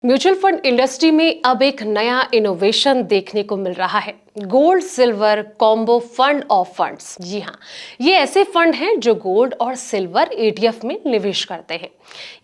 Mutual fund industry में अब एक नया इनोवेशन देखने को मिल रहा है। Gold silver combo fund of funds. जी हाँ, ये ऐसे फंड हैं जो गोल्ड और सिल्वर ईटीएफ में निवेश करते हैं।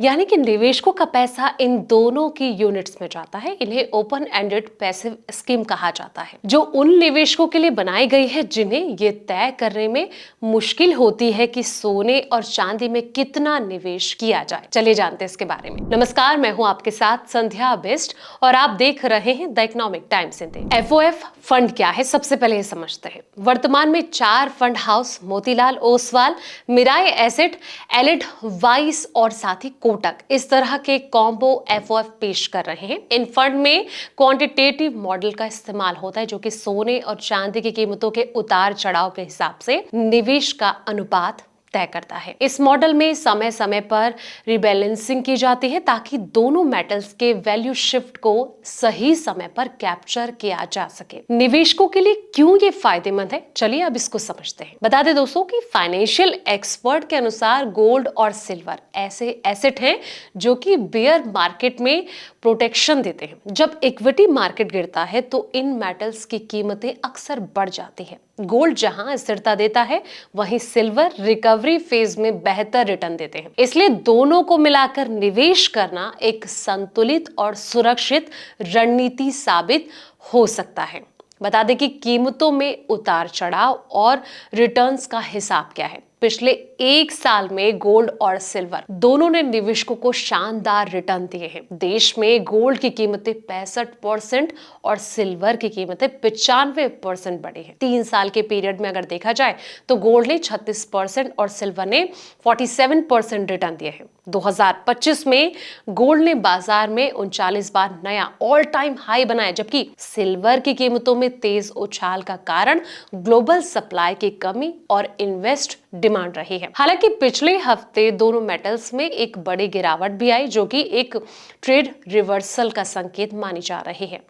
यानी कि निवेशकों का पैसा इन दोनों की यूनिट्स में जाता है। इन्हें ओपन एंडेड पैसिव स्कीम कहा जाता है, जो उन निवेशकों के लिए बनाई गई है जिन्हें ये तय करने में मुश्किल होती है कि सोने और चांदी में कितना निवेश किया जाए। चलिए जानते हैं इसके बारे में। नमस्कार, मैं हूं आपके साथ संध्या बेस्ट और आप देख रहे हैं the economic times Hindi. FOF fund क्या है, सबसे पहले ये समझते हैं। वर्तमान में 4 fund house Motilal Oswal, Mirae asset, एलिड वाइस और साथ ही कोटक इस तरह के कॉम्बो एफओएफ पेश कर रहे हैं। इन फंड में क्वांटिटेटिव मॉडल का इस्तेमाल होता है, जो कि सोने और चांदी की कीमतों के उतार चढ़ाव के हिसाब से निवेश का अनुपात तय करता है। इस मॉडल में समय समय पर रिबैलेंसिंग की जाती है ताकि दोनों मेटल्स के वैल्यू शिफ्ट को सही समय पर कैप्चर किया जा सके। निवेशकों के लिए क्यों ये फायदेमंद है, चलिए अब इसको समझते हैं। बता दें दोस्तों कि फाइनेंशियल एक्सपर्ट के अनुसार गोल्ड और सिल्वर ऐसे एसेट हैं जो कि बेयर मार्केट में प्रोटेक्शन देते हैं। जब इक्विटी मार्केट गिरता है तो इन मेटल्स की कीमतें अक्सर बढ़ जाती है। गोल्ड जहां स्थिरता देता है, वहीं सिल्वर रिकवरी फेज में बेहतर रिटर्न देते हैं। इसलिए दोनों को मिलाकर निवेश करना एक संतुलित और सुरक्षित रणनीति साबित हो सकता है। बता दें कि कीमतों में उतार चढ़ाव और रिटर्न्स का हिसाब क्या है। पिछले 1 साल में गोल्ड और सिल्वर दोनों ने निवेशकों को शानदार रिटर्न दिए हैं। देश में गोल्ड की कीमतें 65% और सिल्वर की कीमतें 95% बढ़ी हैं। 3 साल के पीरियड में अगर देखा जाए तो गोल्ड ने 36% और सिल्वर ने 47% रिटर्न दिए हैं। 2025 में गोल्ड ने बाजार में 39 बार नया ऑल टाइम हाई बनाया, जबकि सिल्वर की कीमतों में तेज उछाल का कारण ग्लोबल सप्लाई की कमी और इन्वेस्ट डिमांड रही है। हालांकि पिछले हफ्ते दोनों मेटल्स में एक बड़ी गिरावट भी आई, जो कि एक ट्रेड रिवर्सल का संकेत मानी जा रही है।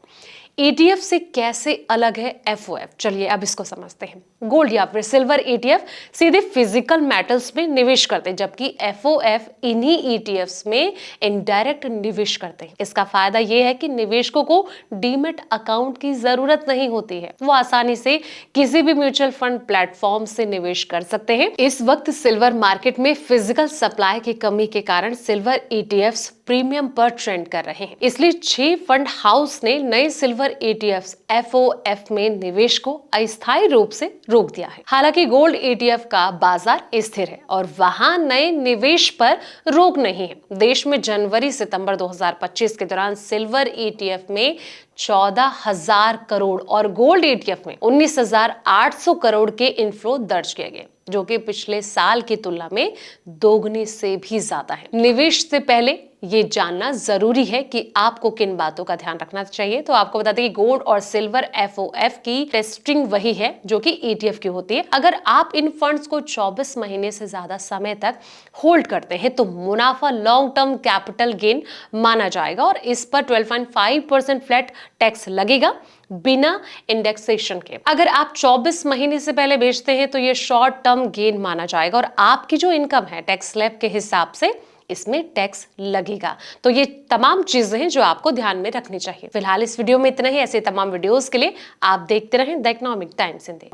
ईटीएफ से कैसे अलग है एफओएफ, चलिए अब इसको समझते हैं। गोल्ड या फिर सिल्वर ईटीएफ सीधे फिजिकल मेटल्स में निवेश करते हैं, जबकि एफओएफ इन्हीं ईटीएफ्स में इनडायरेक्ट निवेश करते हैं। इसका फायदा यह है कि निवेशकों को डीमैट अकाउंट की जरूरत नहीं होती है। वो आसानी से किसी भी म्यूचुअल फंड प्लेटफॉर्म से निवेश कर सकते हैं। इस वक्त सिल्वर मार्केट में फिजिकल सप्लाई की कमी के कारण सिल्वर ईटीएफ्स प्रीमियम पर ट्रेंड कर रहे हैं। इसलिए 6 फंड हाउस ने नए सिल्वर ईटीएफ्स एफओएफ में निवेश को अस्थायी रूप से रोक दिया है। हालांकि गोल्ड ईटीएफ का बाजार स्थिर है और वहां नए निवेश पर रोक नहीं है। देश में जनवरी सितंबर 2025 के दौरान सिल्वर ईटीएफ में 14,000 करोड़ और गोल्ड ईटीएफ में 19,800 करोड़ के इनफ्लो दर्ज किए गए, जो कि पिछले साल की तुलना में दोगुने से भी ज्यादा है। निवेश से पहले ये जानना जरूरी है कि आपको किन बातों का ध्यान रखना चाहिए। तो आपको बता दें कि गोल्ड और सिल्वर एफओएफ की टेस्टिंग वही है जो कि ईटीएफ की होती है। अगर आप इन फंड्स को 24 महीने से ज्यादा समय तक होल्ड करते हैं तो मुनाफा लॉन्ग टर्म कैपिटल गेन माना जाएगा और इस पर 12.5% फ्लैट टैक्स लगेगा बिना इंडेक्सेशन के। अगर आप 24 महीने से पहले बेचते हैं तो ये शॉर्ट टर्म गेन माना जाएगा और आपकी जो इनकम है टैक्स स्लैब के हिसाब से इसमें टैक्स लगेगा। तो ये तमाम चीजें हैं जो आपको ध्यान में रखनी चाहिए। फिलहाल इस वीडियो में इतना ही। ऐसे तमाम वीडियोस के लिए आप देखते रहें द इकोनॉमिक टाइम्स हिंदी।